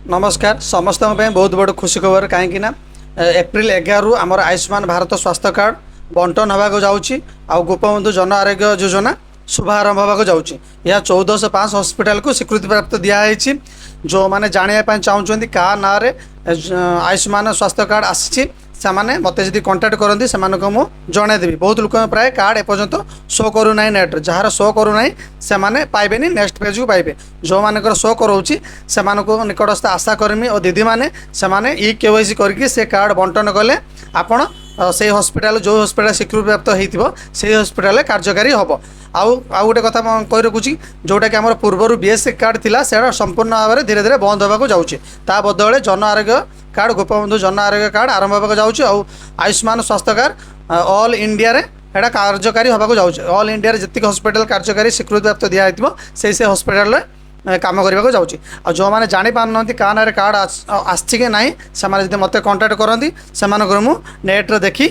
नमस्कार समस्त बहुत बड़ खुशी खबर कहीं एप्रिल 11 आमर आयुष्मान भारत स्वास्थ्य कार्ड बंटन होगा जाऊँगी गोपबंधु जन आरोग्य योजना शुभारंभ होगा जाऊँगी यह 1405 हॉस्पिटल को स्वीकृति प्राप्त दिखाई जो मैंने जानापी चाहूँगी क्या ना आयुष्मान स्वास्थ्य कार्ड आसी से मत जी कंटाक्ट करती से जनईदेवी बहुत लोग प्राय कार्ड एपर्यंत शो करूना नेट जार शो करूना से मैंने पाइबे नेक्स्ट पेज को पाइबे जो मानकर शो करोची से निकटस्थ आशाकर्मी और दीदी मैंने ई केवाईसी करके से कार्ड बंटन कले आपण से हॉस्पिटल जो हॉस्पिटल स्वीकृति प्राप्त होती से हॉस्पिटल कार्यकारी हम आउ गोटे कथा कही रखुची जोटा कि आम पूर्वर बीएससी कार्ड थिला से संपूर्ण भाव में धीरे धीरे बंद होगा जाऊँगी ता बदले जन आरोग्य कार्ड गोपबंधु जन आरोग्य कार्ड आरंभ होगा जाऊँगी आयुष्मान स्वास्थ्य कार्ड ऑल इंडिया रे एटा कार्यकारी होगा जाऊँगी ऑल इंडिया जी हॉस्पिटल कार्यकारी स्वीकृति प्राप्त दिखाई से हॉस्पिटल काम करने जाऊँगी जो मैंने जापार ना क्या ना कार्ड आसी कि ना से मत कंटाक्ट करती से नेट्रे देखी